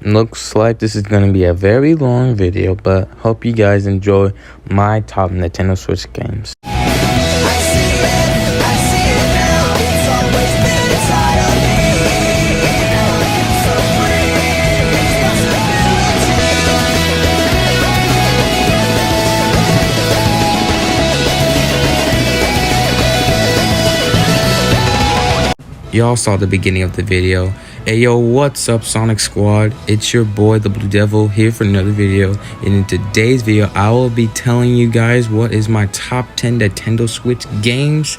Looks like this is going to be a very long video, but hope you guys enjoy my top Nintendo Switch games. Y'all saw the beginning of the video. Hey yo, what's up Sonic Squad? It's your boy the Blue Devil here for another video, and in today's video I will be telling you guys what is my top 10 Nintendo Switch games.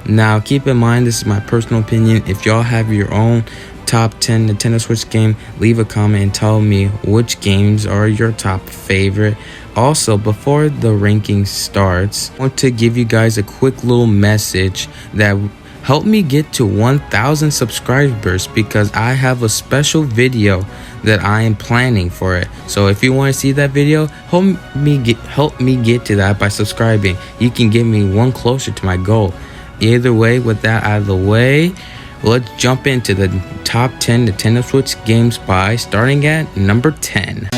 Now keep in mind, this is my personal opinion. If y'all have your own top 10 Nintendo Switch game, leave a comment and tell me which games are your top favorite. Also, before the ranking starts, I want to give you guys a quick little message that help me get to 1,000 subscribers, because I have a special video that I am planning for it. So if you want to see that video, help me get to that by subscribing. You can get me one closer to my goal. Either way, with that out of the way, let's jump into the top 10 Nintendo Switch games by starting at number 10.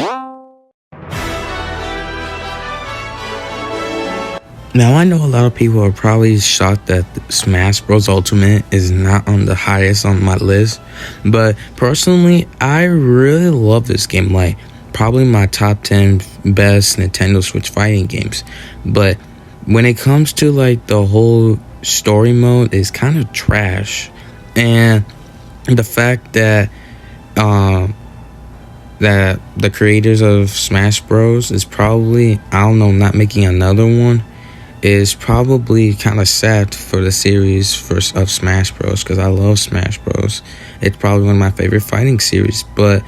Now, I know a lot of people are probably shocked that Smash Bros. Ultimate is not on the highest on my list, but personally, I really love this game. Like, probably my top 10 best Nintendo Switch fighting games. But when it comes to like the whole story mode, it's kind of trash. And the fact that that the creators of Smash Bros. Is probably, I don't know, not making another one is probably kind of sad for the series of Smash Bros. Because I love Smash Bros. It's probably one of my favorite fighting series, but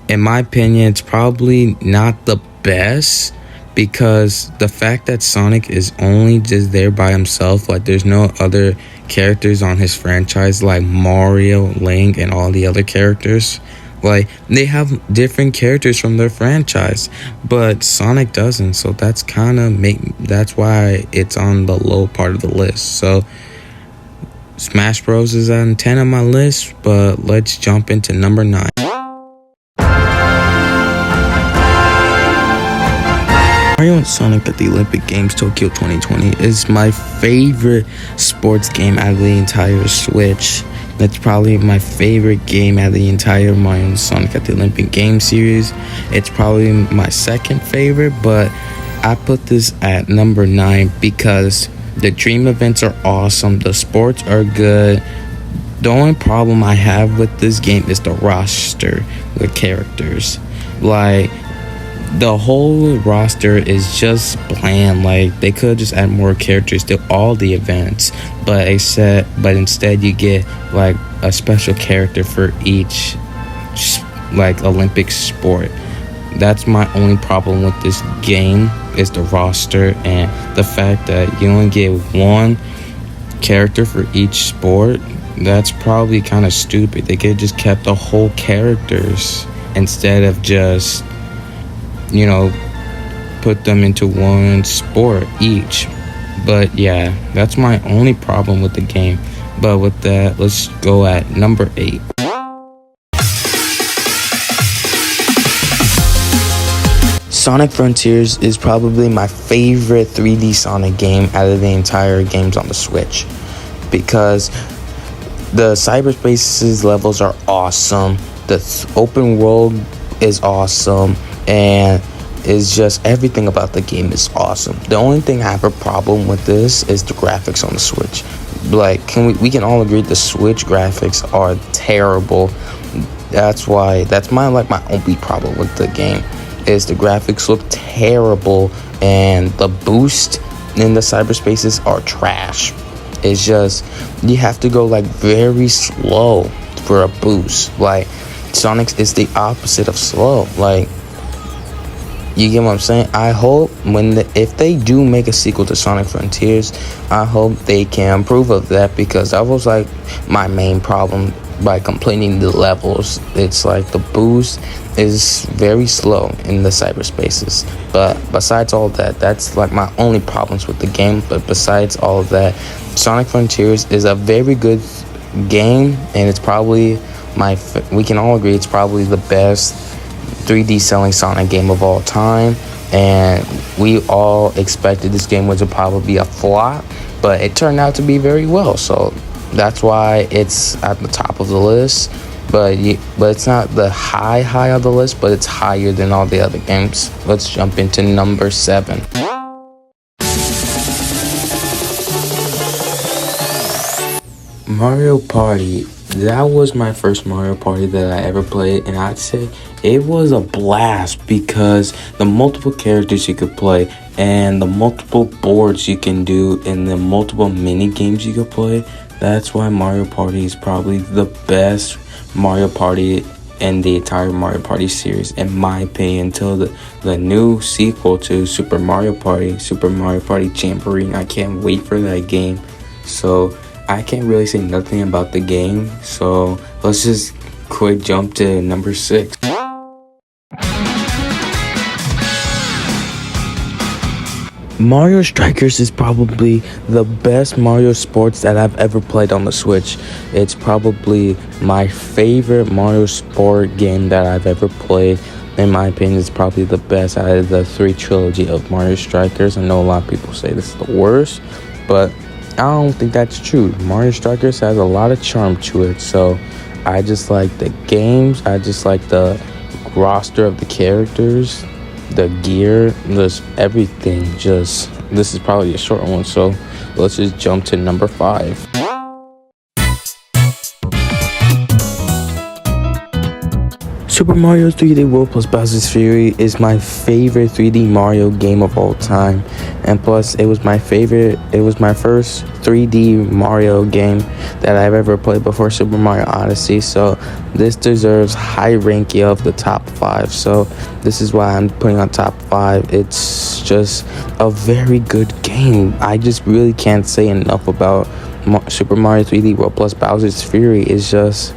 in my opinion, it's probably not the best, because the fact that Sonic is only just there by himself, like there's no other characters on his franchise like Mario, Link, and all the other characters. Like, they have different characters from their franchise, but Sonic doesn't. So that's that's why it's on the low part of the list. So Smash Bros is on 10 on my list, but let's jump into number 9. Mario and Sonic at the Olympic Games Tokyo 2020 is my favorite sports game out of the entire Switch. That's probably my favorite game out of the entire Mario and Sonic at the Olympic Games series. It's probably my second favorite, but I put this at number 9 because the dream events are awesome. The sports are good. The only problem I have with this game is the roster, the characters. Like, the whole roster is just bland. Like, they could just add more characters to all the events, but instead you get like a special character for each like Olympic sport. That's my only problem with this game, is the roster and the fact that you only get one character for each sport. That's probably kind of stupid. They could have just kept the whole characters instead of just, you know, put them into one sport each. But yeah, that's my only problem with the game. But with that, let's go at number 8. Sonic Frontiers is probably my favorite 3D Sonic game out of the entire games on the Switch, because the cyberspaces levels are awesome, the open world is awesome, and it's just everything about the game is awesome. The only thing I have a problem with this is the graphics on the Switch. Like, we can all agree the Switch graphics are terrible. That's my only problem with the game, is the graphics look terrible and the boost in the cyberspaces are trash. It's just, you have to go like very slow for a boost. Like, Sonic is the opposite of slow. Like, you get what I'm saying? I hope if they do make a sequel to Sonic Frontiers, I hope they can improve of that, because that was like my main problem by completing the levels. It's like the boost is very slow in the cyberspaces. But besides all that, that's like my only problems with the game. But besides all of that, Sonic Frontiers is a very good game, and it's probably we can all agree it's probably the best 3D selling Sonic game of all time, and we all expected this game was probably be a flop, but it turned out to be very well. So that's why it's at the top of the list. But it's not the high of the list, but it's higher than all the other games. Let's jump into number 7. Mario Party. That was my first Mario Party that I ever played, and I'd say it was a blast because the multiple characters you could play and the multiple boards you can do and the multiple mini games you could play. That's why Mario Party is probably the best Mario Party in the entire Mario Party series, in my opinion, until the new sequel to Super Mario Party Jamboree. I can't wait for that game. So I can't really say nothing about the game, so let's just quick jump to number 6. Mario Strikers is probably the best Mario Sports that I've ever played on the Switch. It's probably my favorite Mario Sport game that I've ever played. In my opinion, it's probably the best out of the 3 trilogy of Mario Strikers. I know a lot of people say this is the worst, but I don't think that's true. Mario Strikers has a lot of charm to it, so I just like the games. I just like the roster of the characters, the gear, just everything. This is probably a short one, so let's just jump to number 5. Super Mario 3D World plus Bowser's Fury is my favorite 3D Mario game of all time, and plus it was my first 3D Mario game that I've ever played before Super Mario Odyssey, so this deserves high ranking of the top 5, so this is why I'm putting on top 5. It's just a very good game. I just really can't say enough about Super Mario 3D World plus Bowser's Fury. Is just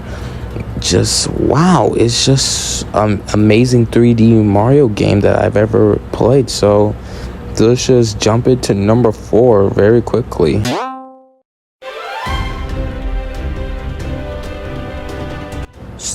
wow. It's just amazing 3D Mario game that I've ever played. So let's just jump into number 4 very quickly.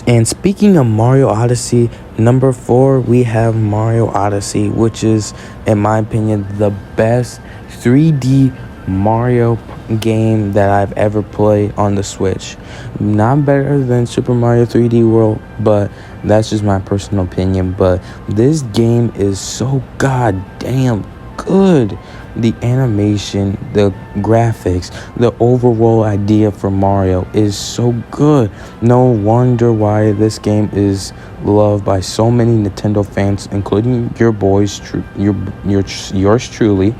And speaking of Mario Odyssey, number 4 we have Mario Odyssey, which is, in my opinion, the best 3D Mario game that I've ever played on the Switch. Not better than Super Mario 3D World, but that's just my personal opinion. But this game is so goddamn good. The animation, the graphics, the overall idea for Mario is so good. No wonder why this game is loved by so many Nintendo fans, including your boys, yours truly.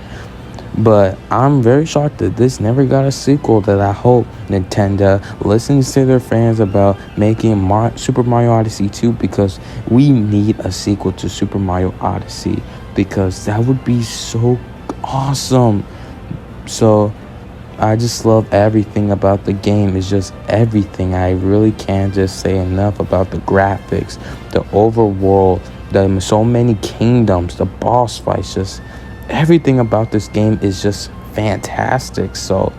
But I'm very shocked that this never got a sequel, that I hope Nintendo listens to their fans about making Super Mario Odyssey 2, because we need a sequel to Super Mario Odyssey, because that would be so awesome. So I just love everything about the game. It's just everything. I really can't just say enough about the graphics, the overworld, the so many kingdoms, the boss fights, just everything about this game is just fantastic. So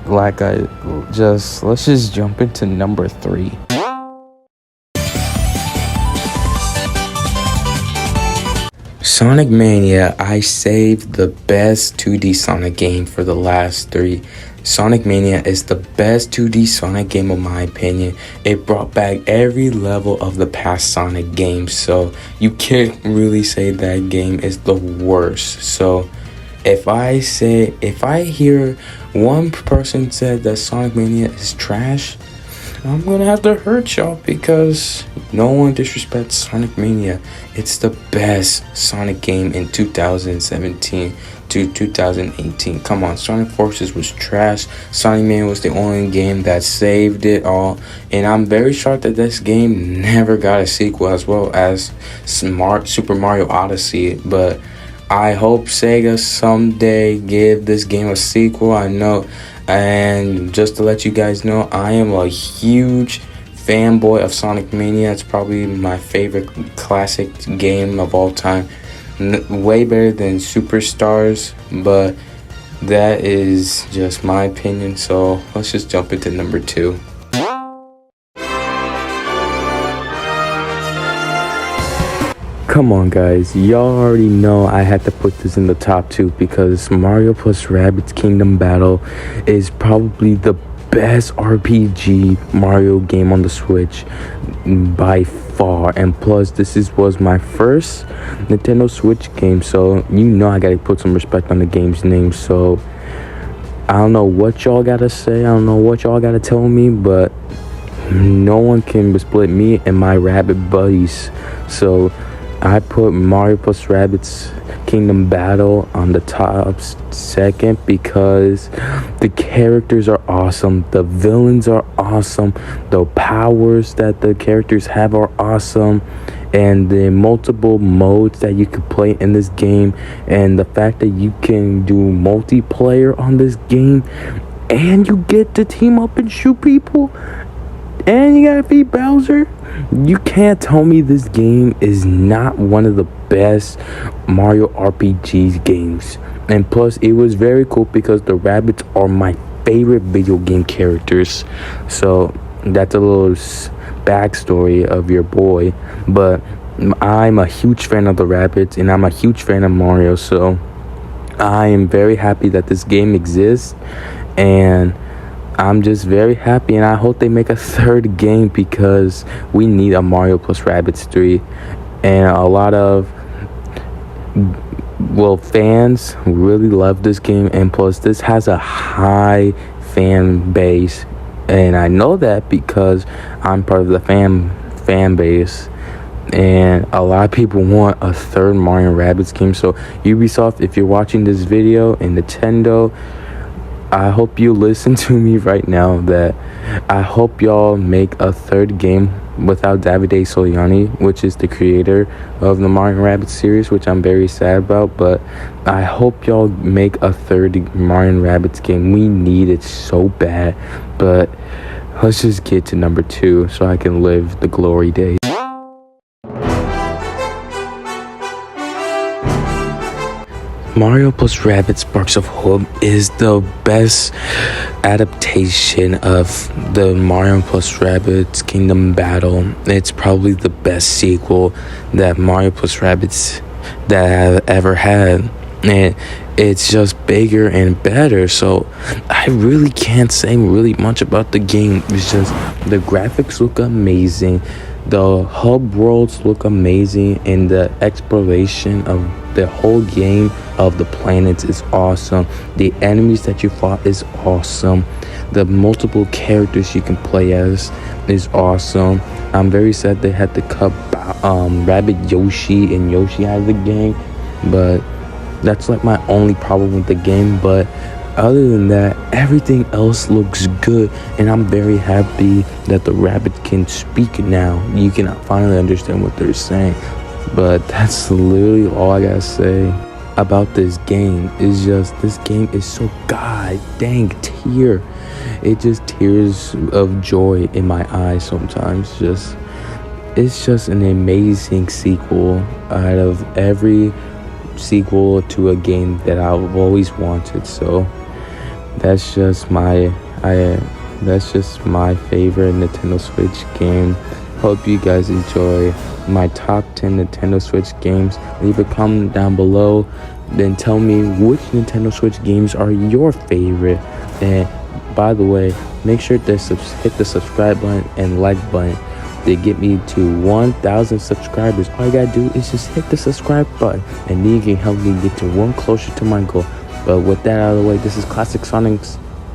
let's just jump into number 3. Sonic Mania. I saved the best 2D Sonic game for the last 3. Sonic Mania is the best 2D Sonic game in my opinion. It brought back every level of the past Sonic games, so you can't really say that game is the worst. So if I hear one person said that Sonic Mania is trash, I'm gonna have to hurt y'all, because no one disrespects Sonic Mania. It's the best Sonic game in 2017 to 2018. Come on, Sonic Forces was trash. Sonic Mania was the only game that saved it all. And I'm very shocked that this game never got a sequel, as well as Super Mario Odyssey. But I hope Sega someday give this game a sequel. I know. And just to let you guys know, I am a huge fanboy of Sonic Mania. It's probably my favorite classic game of all time. Way better than Superstars, but that is just my opinion. So let's just jump into number 2. Come on, guys. Y'all already know I had to put this in the top 2 because Mario plus Rabbids Kingdom Battle is probably the best RPG Mario game on the Switch by far. And plus, was my first Nintendo Switch game, so you know I gotta put some respect on the game's name. So I don't know what y'all gotta say, I don't know what y'all gotta tell me, but no one can split me and my Rabbid buddies. So I put Mario plus Rabbids Kingdom Battle on the top second because the characters are awesome, the villains are awesome, the powers that the characters have are awesome, and the multiple modes that you could play in this game, and the fact that you can do multiplayer on this game, and you get to team up and shoot people, and you gotta beat Bowser. You can't tell me this game is not one of the best Mario RPG games. And plus, it was very cool because the Rabbids are my favorite video game characters. So that's a little backstory of your boy. But I'm a huge fan of the Rabbids and I'm a huge fan of Mario. So I am very happy that this game exists, and I'm just very happy, and I hope they make a third game because we need a Mario plus Rabbids 3. And a lot of fans really love this game, and plus this has a high fan base, and I know that because I'm part of the fan base, and a lot of people want a third Mario Rabbids game. So Ubisoft, if you're watching this video, and Nintendo, I hope you listen to me right now, that I hope y'all make a third game without Davide Soliani, which is the creator of the Mario Rabbids series, which I'm very sad about. But I hope y'all make a third Mario Rabbids game. We need it so bad. But let's just get to number 2 so I can live the glory days. Mario plus Rabbids Sparks of Hope is the best adaptation of the Mario plus Rabbids Kingdom Battle. It's probably the best sequel that Mario plus Rabbids that I've ever had. And it's just bigger and better. So I really can't say really much about the game. It's just the graphics look amazing. The hub worlds look amazing, and the exploration of the whole game of the planets is awesome. The enemies that you fought is awesome. The multiple characters you can play as is awesome. I'm very sad they had to cut Rabbid Yoshi and Yoshi out of the game, but that's like my only problem with the game. But other than that, everything else looks good, and I'm very happy that the Rabbid can speak now. You can finally understand what they're saying. But that's literally all I gotta say about this game. Is just, this game is so god dang tear. It just tears of joy in my eyes sometimes. It's just an amazing sequel out of every sequel to a game that I've always wanted. So that's just my favorite Nintendo Switch game. Hope you guys enjoy my top 10 Nintendo Switch games. Leave a comment down below, then tell me which Nintendo Switch games are your favorite. And by the way, make sure to hit the subscribe button and like button to get me to 1,000 subscribers. All you gotta do is just hit the subscribe button, and then you can help me get to one closer to my goal. But with that out of the way, this is Classic Sonic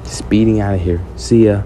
speeding out of here. See ya.